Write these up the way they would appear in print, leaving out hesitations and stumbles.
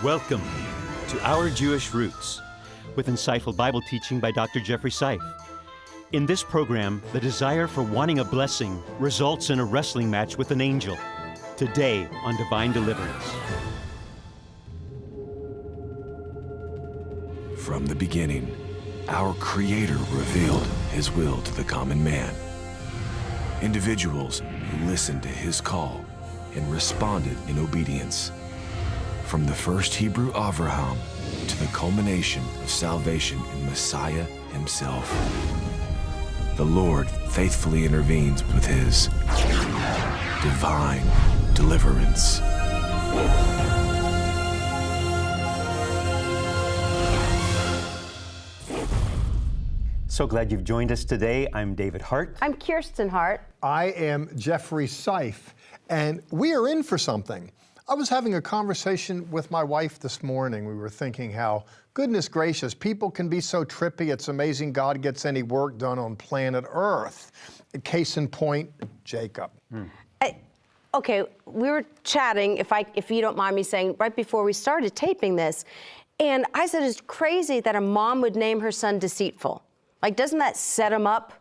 Welcome to Our Jewish Roots, with insightful Bible teaching by Dr. Jeffrey Seif. In this program, the desire for wanting a blessing results in a wrestling match with an angel. Today on Divine Deliverance. From the beginning, our Creator revealed His will to the common man. Individuals who listened to His call and responded in obedience. From the first Hebrew Avraham to the culmination of salvation in Messiah Himself, the Lord faithfully intervenes with His divine deliverance. So glad you've joined us today. I'm David Hart. I'm Kirsten Hart. I am Jeffrey Seif, and we are in for something. I was having a conversation with my wife this morning. We were thinking how, goodness gracious, people can be so trippy. It's amazing God gets any work done on planet Earth. Case in point, Jacob. Okay, we were chatting, if you don't mind me saying, right before we started taping this, and I said it's crazy that a mom would name her son Deceitful. Like, doesn't that set him up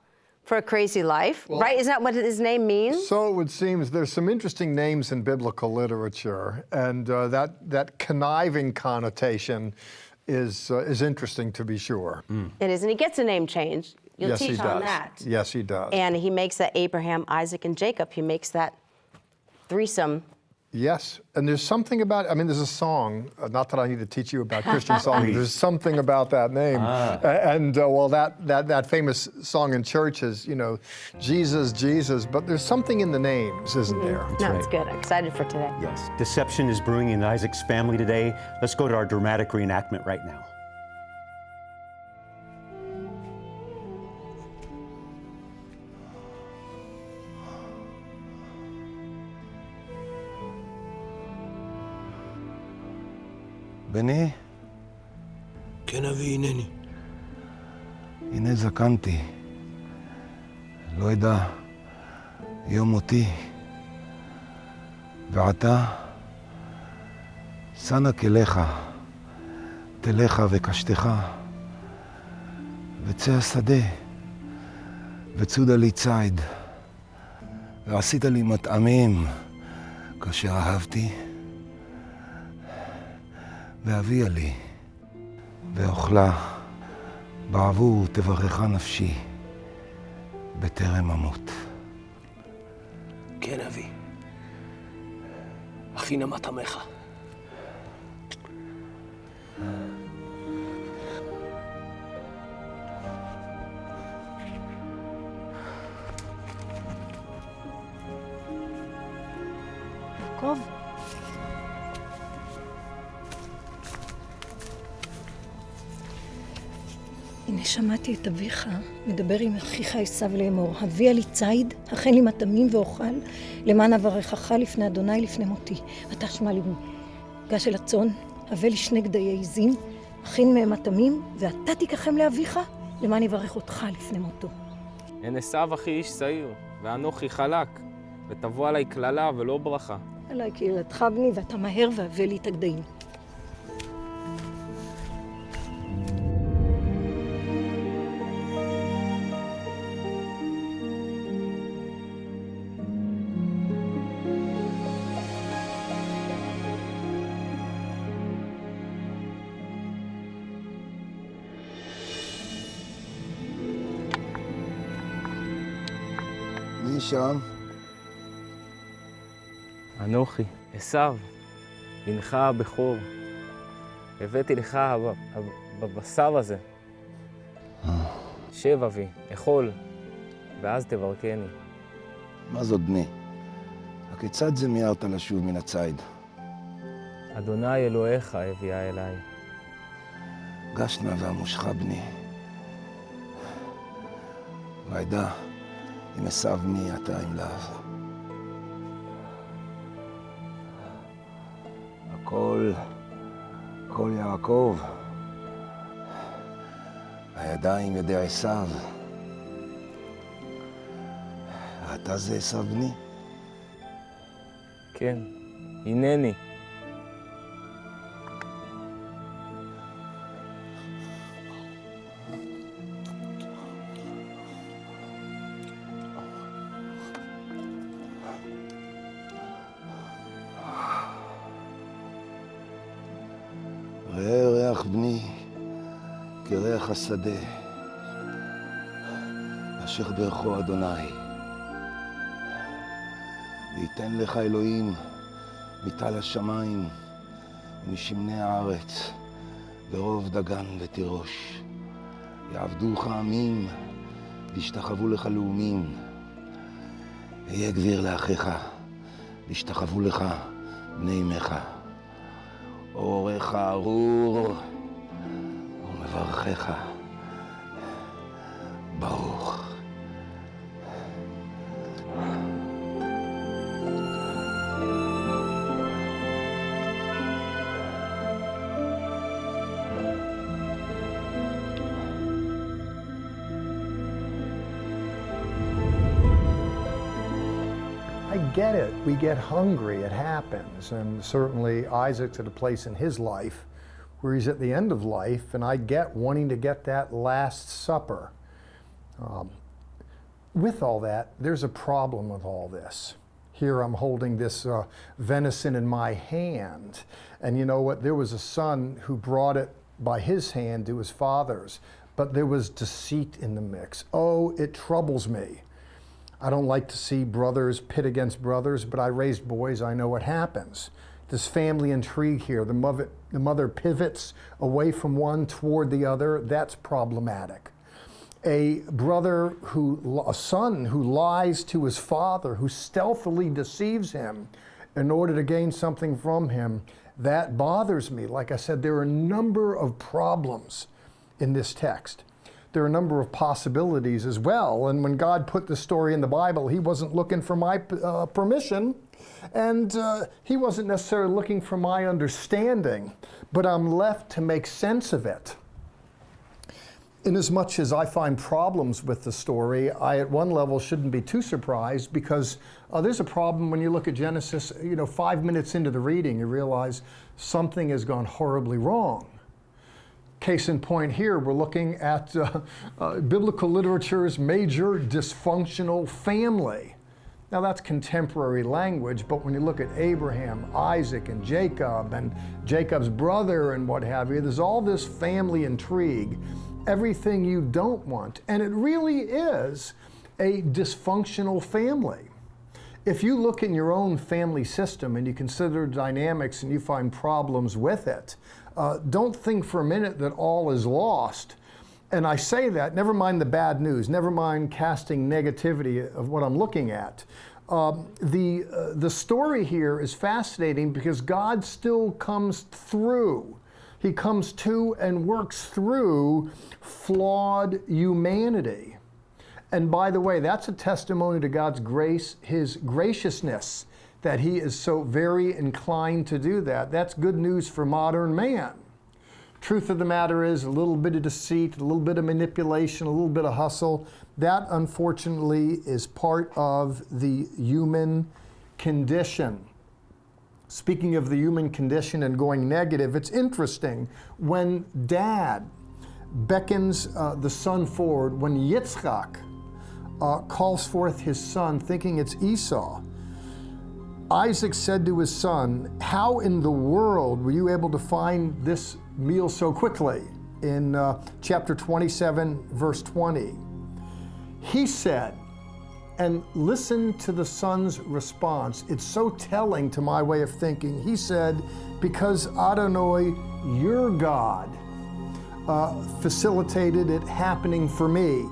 for a crazy life, right? Isn't that what his name means? So it would seem there's some interesting names in biblical literature, and that conniving connotation is interesting to be sure. It is, and he gets a name change. You'll Yes, he teach on does. that. Yes, he does. And he makes that Abraham, Isaac, and Jacob. He makes that threesome. Yes, and there's something about, there's a song, not that I need to teach you about Christian songs, there's something about that name. That famous song in church is, Jesus, Jesus, but there's something in the names, isn't there? It's good. I'm excited for today. Yes, deception is brewing in Isaac's family today. Let's go to our dramatic reenactment right now. בני, כן אבי, הנני. הנה זקנתי. לא אדע יום מותי. ועתה, שנה כליך, תלך וקשתך, וצא השדה, וצודה לי ציד, ועשית לי מטעמים, כאשר אהבתי, ואביה לי, ואוכלה, בעבור תברך נפשי, בטרם אמות. כן אבי. אחי נמת עמך. יעקב. הנה שמעתי את אביך מדבר עם אחיך עשיו לאמור, הביאה לי ציד, הכן לי מטעמים ואוכל, למען אברכך לפני אדוני לפני מותי. ואתה שמע לי, גש אל הצאן, הבא לי 2 גדיי עזים, הכין מהם מטעמים, ואתה תיקחם לאביך, למען יברך אותך לפני מותו. הן עשיו אחי איש שעיר, ואנוכי חלק, ותבוא עליי קללה ולא ברכה. עליי קללתך בני, ואתה מהר והבא לי את הגדיים. מי שם? אנוכי, עשיו, בנך הבכור. הבאתי לך בבשר הזה. שב אבי, אכול, ואז תברכני. מה זאת בני? הכיצד זה מיהרת לשוב מן הציד? אדוני אלוהיך הביאה אליי. גש נא ועמושך בני. ואדע, אם עשיו בני אתה עם להב. קול יעקב, הידיים ידי עשיו. אתה זה עשיו בני? כן, הנני. ראה ריח בני כריח השדה, אשר ברכו אדוני. וייתן לך אלוהים מטל השמיים ומשמני הארץ ורוב דגן ותירוש. יעבדוך עמים וישתחוו לך לאומים. היה גביר לאחיך וישתחוו לך בני אמך. אורך ארור ומברכך ברוך. I get it. We get hungry. It happens. And certainly Isaac's at a place in his life where he's at the end of life, and I get wanting to get that Last Supper. With all that, there's a problem with all this. Here I'm holding this venison in my hand. And you know what? There was a son who brought it by his hand to his father's, but there was deceit in the mix. Oh, it troubles me. I don't like to see brothers pit against brothers, but I raised boys, I know what happens. This family intrigue here, the mother pivots away from one toward the other, that's problematic. A son who lies to his father, who stealthily deceives him in order to gain something from him, that bothers me. Like I said, there are a number of problems in this text. There are a number of possibilities as well. And when God put the story in the Bible, he wasn't looking for my permission, and he wasn't necessarily looking for my understanding, but I'm left to make sense of it. Inasmuch as I find problems with the story, I at one level shouldn't be too surprised, because there's a problem when you look at Genesis, 5 minutes into the reading, you realize something has gone horribly wrong. Case in point here, we're looking at biblical literature's major dysfunctional family. Now that's contemporary language, but when you look at Abraham, Isaac, and Jacob's brother and what have you, there's all this family intrigue, everything you don't want. And it really is a dysfunctional family. If you look in your own family system and you consider dynamics and you find problems with it, don't think for a minute that all is lost. And I say that, never mind the bad news, never mind casting negativity of what I'm looking at. The story here is fascinating because God still comes through. He comes to and works through flawed humanity. And by the way, that's a testimony to God's grace, his graciousness, that he is so very inclined to do that. That's good news for modern man. Truth of the matter is a little bit of deceit, a little bit of manipulation, a little bit of hustle. That, unfortunately, is part of the human condition. Speaking of the human condition and going negative, it's interesting when Dad beckons the son forward, when Yitzchak calls forth his son thinking it's Esau, Isaac said to his son, "How in the world were you able to find this meal so quickly?" In chapter 27, verse 20. He said, and listen to the son's response. It's so telling to my way of thinking. He said, "Because Adonai, your God, facilitated it happening for me.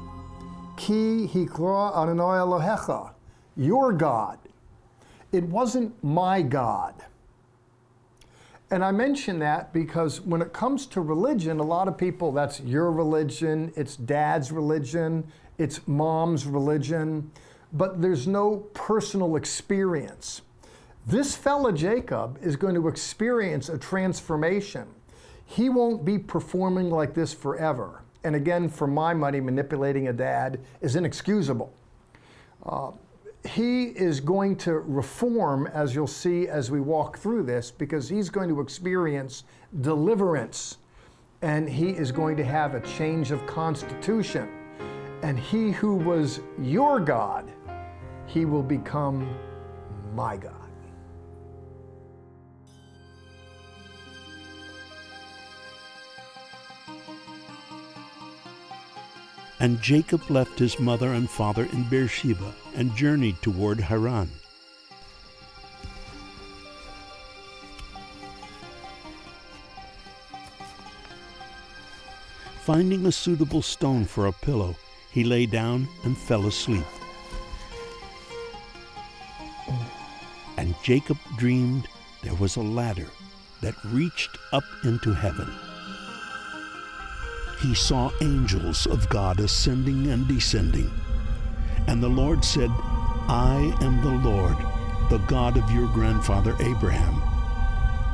Ki hikra Adonai Elohecha, your God. It wasn't my God." And I mention that because when it comes to religion, a lot of people, that's your religion, it's dad's religion, it's mom's religion, but there's no personal experience. This fella Jacob is going to experience a transformation. He won't be performing like this forever. And again, for my money, manipulating a dad is inexcusable. he is going to reform, as you'll see as we walk through this, because he's going to experience deliverance, and he is going to have a change of constitution. And he who was your God, he will become my God. And Jacob left his mother and father in Beersheba and journeyed toward Haran. Finding a suitable stone for a pillow, he lay down and fell asleep. And Jacob dreamed there was a ladder that reached up into heaven. He saw angels of God ascending and descending. And the Lord said, I am the Lord, the God of your grandfather Abraham.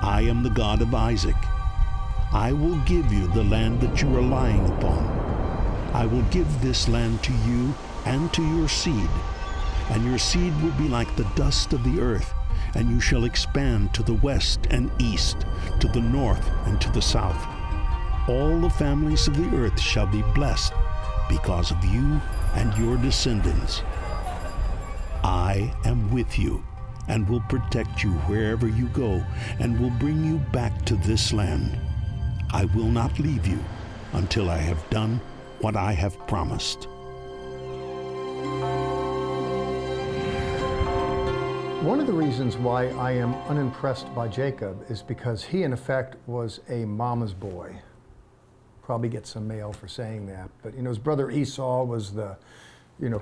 I am the God of Isaac. I will give you the land that you are lying upon. I will give this land to you and to your seed, and your seed will be like the dust of the earth, and you shall expand to the west and east, to the north and to the south. All the families of the earth shall be blessed because of you and your descendants. I am with you and will protect you wherever you go and will bring you back to this land. I will not leave you until I have done what I have promised. One of the reasons why I am unimpressed by Jacob is because he, in effect, was a mama's boy. Probably get some mail for saying that, but his brother Esau was the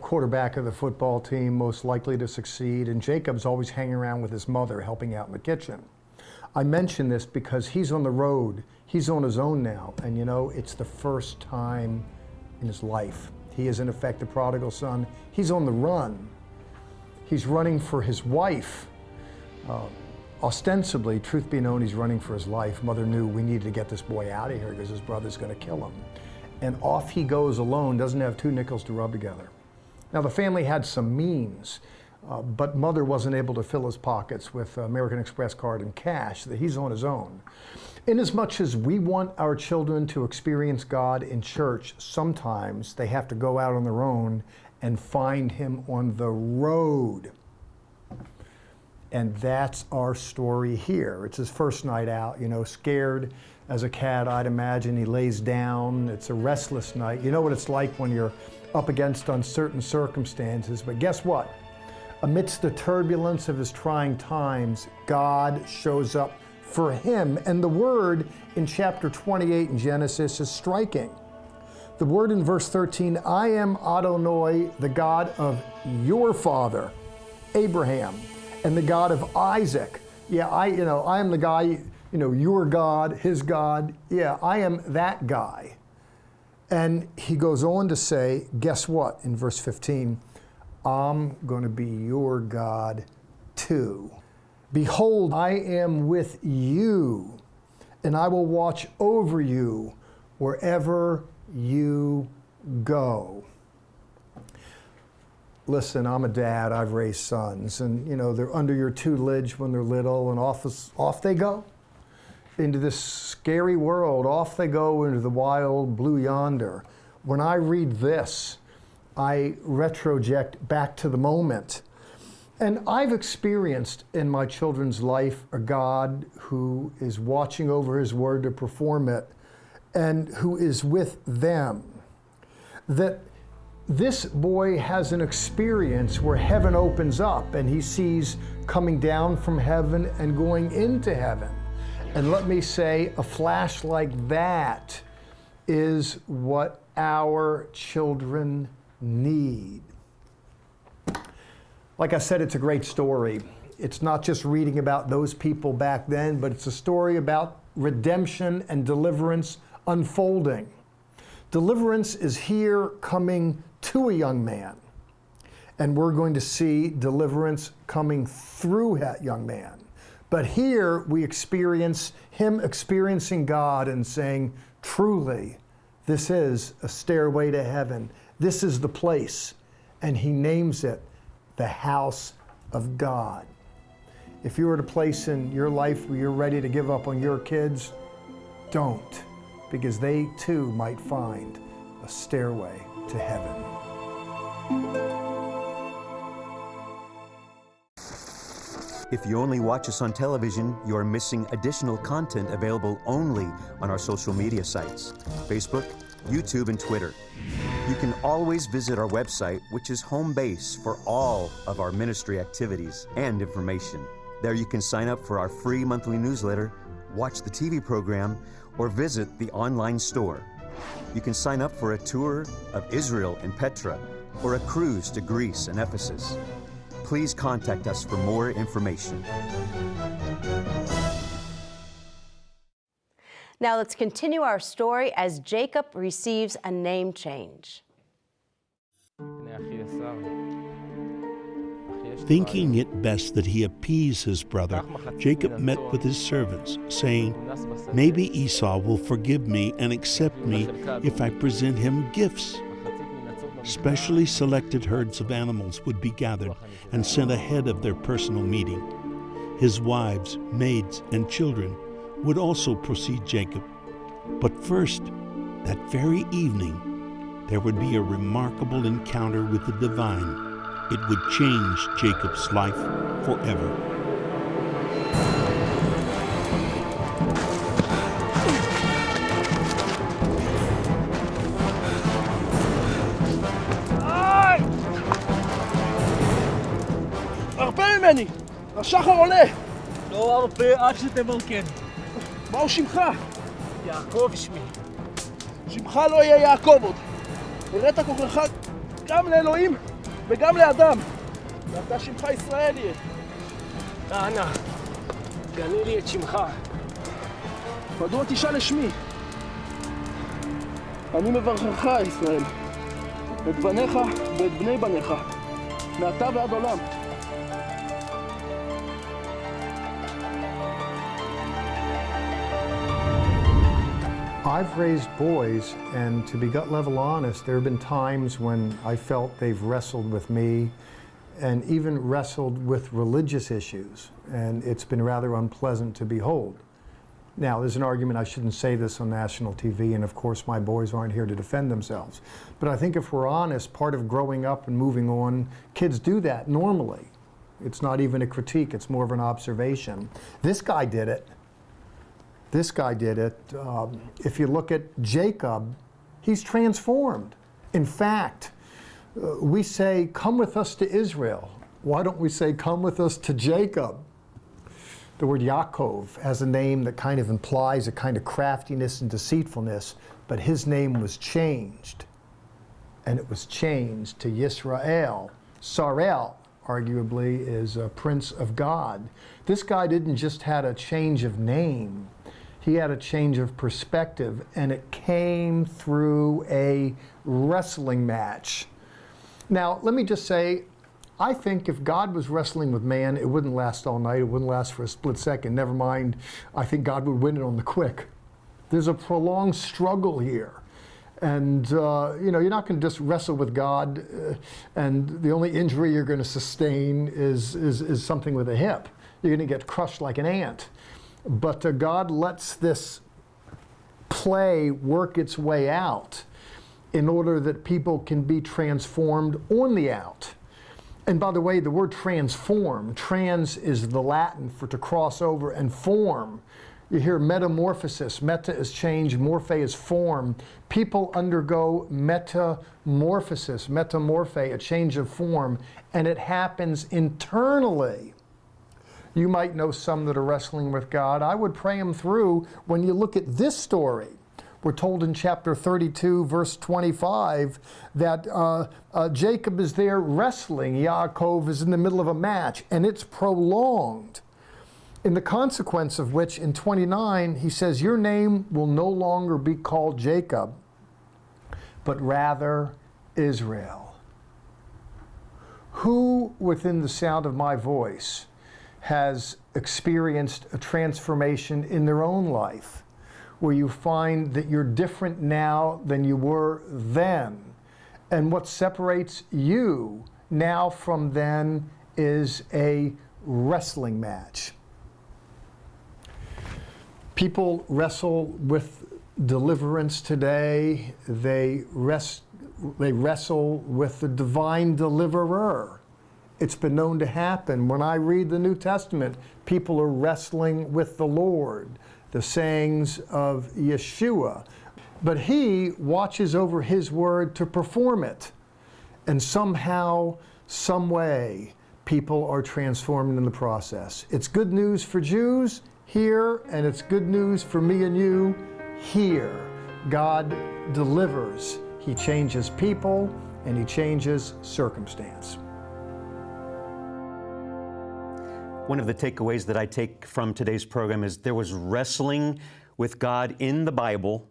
quarterback of the football team, most likely to succeed, and Jacob's always hanging around with his mother, helping out in the kitchen. I mention this because he's on the road, he's on his own now, and it's the first time in his life. He is in effect the prodigal son. He's on the run. He's running for his wife. Ostensibly, truth be known, he's running for his life. Mother knew we needed to get this boy out of here because his brother's going to kill him. And off he goes alone, doesn't have 2 nickels to rub together. Now, the family had some means, but mother wasn't able to fill his pockets with American Express card and cash, that he's on his own. Inasmuch as we want our children to experience God in church, sometimes they have to go out on their own and find him on the road. And that's our story here. It's his first night out, scared as a cat, I'd imagine. He lays down. It's a restless night. You know what it's like when you're up against uncertain circumstances. But guess what? Amidst the turbulence of his trying times, God shows up for him. And the word in chapter 28 in Genesis is striking. The word in verse 13, I am Adonai, the God of your father, Abraham, and the God of Isaac. Yeah, I am the guy, your God, his God. Yeah, I am that guy. And he goes on to say, guess what? In verse 15, I'm going to be your God too. Behold, I am with you, and I will watch over you wherever you go. Listen, I'm a dad, I've raised sons, and they're under your tutelage when they're little, and off they go into this scary world. Off they go into the wild blue yonder. When I read this, I retroject back to the moment. And I've experienced in my children's life a God who is watching over his word to perform it, and who is with them. That this boy has an experience where heaven opens up and he sees coming down from heaven and going into heaven. And let me say, a flash like that is what our children need. Like I said, it's a great story. It's not just reading about those people back then, but it's a story about redemption and deliverance unfolding. Deliverance is here coming to a young man, and we're going to see deliverance coming through that young man. But here we experience him experiencing God and saying, truly, this is a stairway to heaven. This is the place. And he names it the house of God. If you're at a place in your life where you're ready to give up on your kids, don't, because they too might find a stairway to heaven. If you only watch us on television, you are missing additional content available only on our social media sites, Facebook, YouTube, and Twitter. You can always visit our website, which is home base for all of our ministry activities and information. There you can sign up for our free monthly newsletter, watch the TV program, or visit the online store. You can sign up for a tour of Israel and Petra, or a cruise to Greece and Ephesus. Please contact us for more information. Now let's continue our story as Jacob receives a name change. Thinking it best that he appease his brother, Jacob met with his servants, saying, "Maybe Esau will forgive me and accept me if I present him gifts." Specially selected herds of animals would be gathered and sent ahead of their personal meeting. His wives, maids, and children would also precede Jacob. But first, that very evening, there would be a remarkable encounter with the divine. It would change Jacob's life forever. הרפה ממני! השחר עולה! לא הרפה עד שתמלכן. מהו שמך? יעקב שמי. שמך לא יהיה יעקב עוד. הראת כוחך גם לאלוהים וגם לאדם. ואתה שמך ישראל יהיה. אנא, גלה לי את שמך. מדוע תשאל לשמי? אני מברכך, ישראל. את בניך ואת בני בניך. מעתה ועד עולם. I've raised boys, and to be gut level honest, there have been times when I felt they've wrestled with me and even wrestled with religious issues, and it's been rather unpleasant to behold. Now, there's an argument I shouldn't say this on national TV, and of course my boys aren't here to defend themselves. But I think if we're honest, part of growing up and moving on, kids do that normally. It's not even a critique, it's more of an observation. This guy did it. This guy did it. If you look at Jacob, he's transformed. In fact, we say, come with us to Israel. Why don't we say, come with us to Jacob? The word Yaakov has a name that kind of implies a kind of craftiness and deceitfulness, but his name was changed. And it was changed to Yisrael. Sarel, arguably, is a prince of God. This guy didn't just have a change of name. He had a change of perspective, and it came through a wrestling match. Now, let me just say, I think if God was wrestling with man, it wouldn't last all night, it wouldn't last for a split second. Never mind, I think God would win it on the quick. There's a prolonged struggle here. And you know, you're not going to just wrestle with God, and the only injury you're going to sustain is something with a hip. You're going to get crushed like an ant. But God lets this play work its way out in order that people can be transformed on the out. And by the way, the word transform, trans is the Latin for to cross over, and form. You hear metamorphosis. Meta is change, morphe is form. People undergo metamorphosis, metamorphe, a change of form, and it happens internally. You might know some that are wrestling with God. I would pray them through. When you look at this story, we're told in chapter 32, verse 25, that Jacob is there wrestling. Yaakov is in the middle of a match, and it's prolonged. In the consequence of which, in 29, he says, your name will no longer be called Jacob, but rather Israel. Who within the sound of my voice has experienced a transformation in their own life, where you find that you're different now than you were then, and what separates you now from then is a wrestling match. People wrestle with deliverance today. They wrestle with the divine deliverer. It's been known to happen. When I read the New Testament, people are wrestling with the Lord, the sayings of Yeshua. But he watches over his word to perform it. And somehow, some way, people are transformed in the process. It's good news for Jews here, and it's good news for me and you here. God delivers. He changes people, and he changes circumstance. One of the takeaways that I take from today's program is there was wrestling with God in the Bible,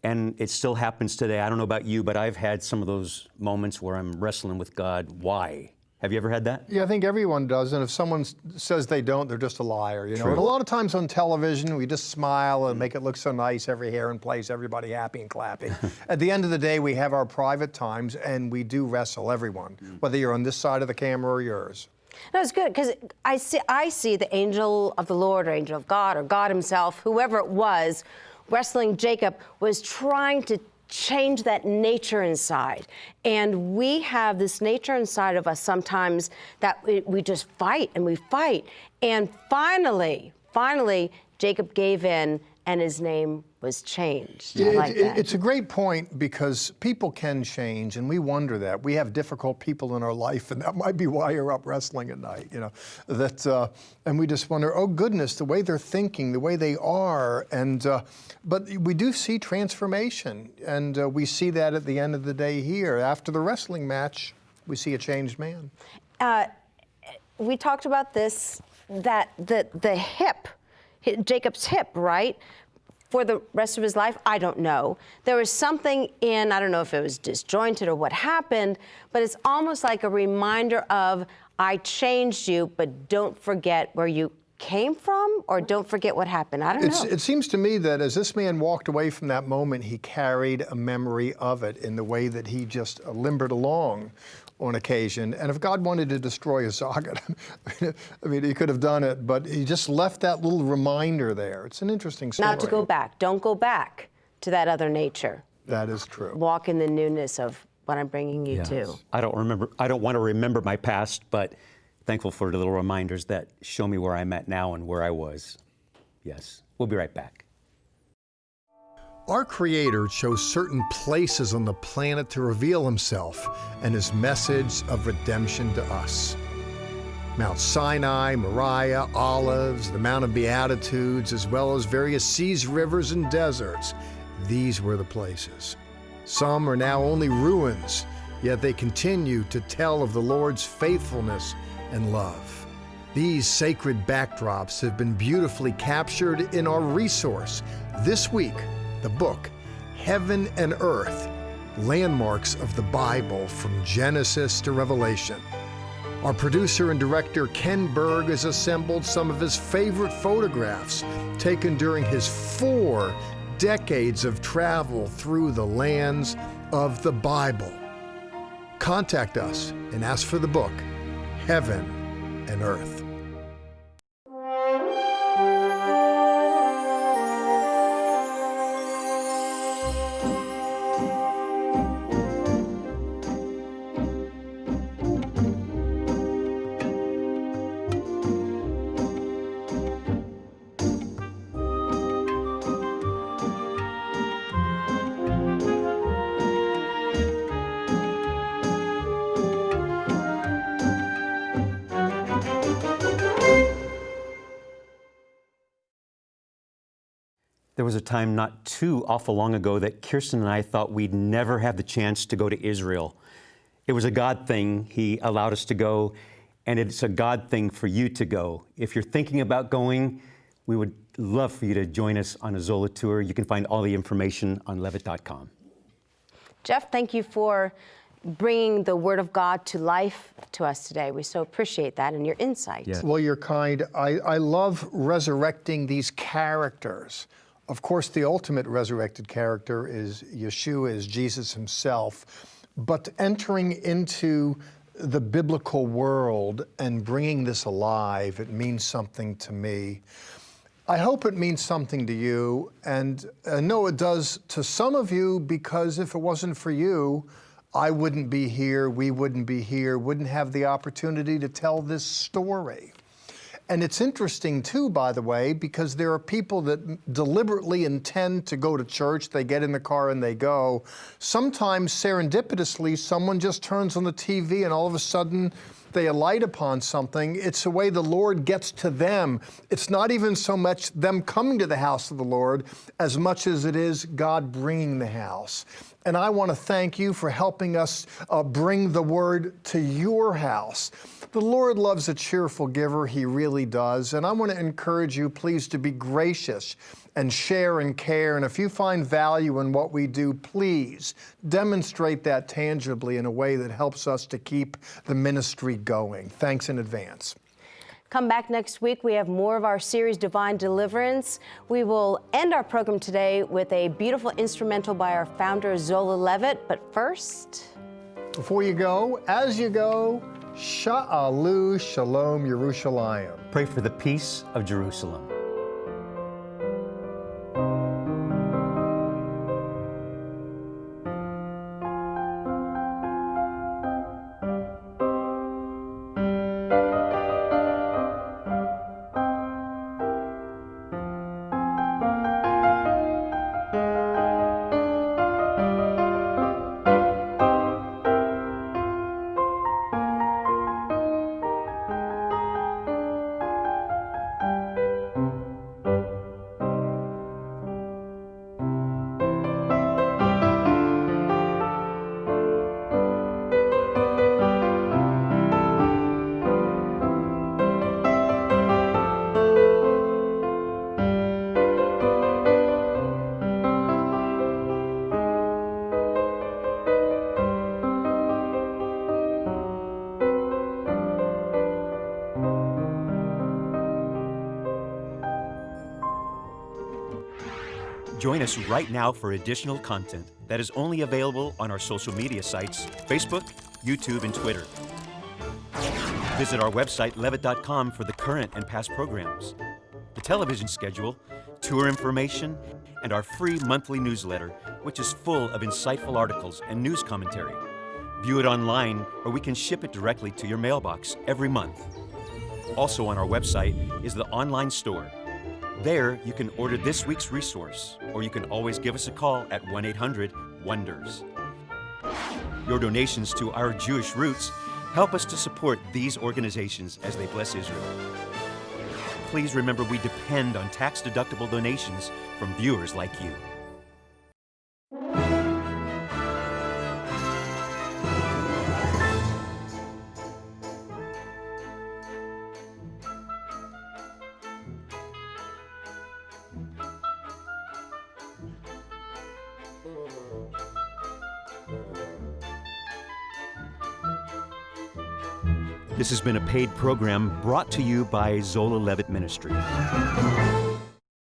and it still happens today. I don't know about you, but I've had some of those moments where I'm wrestling with God. Why? Have you ever had that? Yeah, I think everyone does, and if someone says they don't, they're just a liar, you know. True. And a lot of times on television, we just smile and make it look so nice, every hair in place, everybody happy and clapping. At the end of the day, we have our private times, and we do wrestle, everyone, whether you're on this side of the camera or yours. No, it's good, because I see the angel of the Lord, or angel of God, or God himself, whoever it was, wrestling Jacob, was trying to change that nature inside. And we have this nature inside of us sometimes that we just fight and we fight. And finally, Jacob gave in and his name was changed. I like that. It's a great point, because people can change, and we wonder that. We have difficult people in our life, and that might be why you're up wrestling at night, you know. And we just wonder, oh goodness, the way they're thinking, the way they are. But we do see transformation, and we see that at the end of the day here. After the wrestling match, we see a changed man. We talked about this, that the hip, Jacob's hip, right? For the rest of his life, I don't know. There was something in, I don't know if it was disjointed or what happened, but it's almost like a reminder of, I changed you, but don't forget where you came from, or don't forget what happened. I don't know. It seems to me that as this man walked away from that moment, he carried a memory of it in the way that he just limbered along on occasion. And if God wanted to destroy his socket, I mean, he could have done it, but he just left that little reminder there. It's an interesting story. Not to go back. Don't go back to that other nature. That is true. Walk in the newness of what I'm bringing you to. I don't want to remember my past, but thankful for the little reminders that show me where I'm at now and where I was. Yes. We'll be right back. Our Creator chose certain places on the planet to reveal himself and his message of redemption to us. Mount Sinai, Moriah, Olives, the Mount of Beatitudes, as well as various seas, rivers, and deserts. These were the places. Some are now only ruins, yet they continue to tell of the Lord's faithfulness and love. These sacred backdrops have been beautifully captured in our resource this week, the book, Heaven and Earth, Landmarks of the Bible from Genesis to Revelation. Our producer and director, Ken Berg, has assembled some of his favorite photographs taken during his 4 decades of travel through the lands of the Bible. Contact us and ask for the book, Heaven and Earth. There was a time not too awful long ago that Kirsten and I thought we'd never have the chance to go to Israel. It was a God thing. He allowed us to go, and it's a God thing for you to go. If you're thinking about going, we would love for you to join us on a Zola tour. You can find all the information on levitt.com. Jeff, thank you for bringing the Word of God to life to us today. We so appreciate that and your insight. Yeah. Well, you're kind. I love resurrecting these characters. Of course, the ultimate resurrected character is Yeshua, is Jesus himself. But entering into the biblical world and bringing this alive, it means something to me. I hope it means something to you, and I know it does to some of you, because if it wasn't for you, I wouldn't be here, we wouldn't be here, wouldn't have the opportunity to tell this story. And it's interesting too, by the way, because there are people that deliberately intend to go to church, they get in the car and they go. Sometimes serendipitously, someone just turns on the TV and all of a sudden they alight upon something. It's the way the Lord gets to them. It's not even so much them coming to the house of the Lord as much as it is God bringing the house. And I want to thank you for helping us bring the word to your house. The Lord loves a cheerful giver, He really does. And I want to encourage you, please, to be gracious and share and care. And if you find value in what we do, please demonstrate that tangibly in a way that helps us to keep the ministry going. Thanks in advance. Come back next week. We have more of our series, Divine Deliverance. We will end our program today with a beautiful instrumental by our founder, Zola Levitt. But first, before you go, as you go, Sha'alu Shalom Yerushalayim. Pray for the peace of Jerusalem. Join us right now for additional content that is only available on our social media sites, Facebook, YouTube, and Twitter. Visit our website, levitt.com, for the current and past programs, the television schedule, tour information, and our free monthly newsletter, which is full of insightful articles and news commentary. View it online, or we can ship it directly to your mailbox every month. Also on our website is the online store. There, you can order this week's resource, or you can always give us a call at 1-800-WONDERS. Your donations to Our Jewish Roots help us to support these organizations as they bless Israel. Please remember, we depend on tax-deductible donations from viewers like you. This has been a paid program brought to you by Zola Levitt Ministry.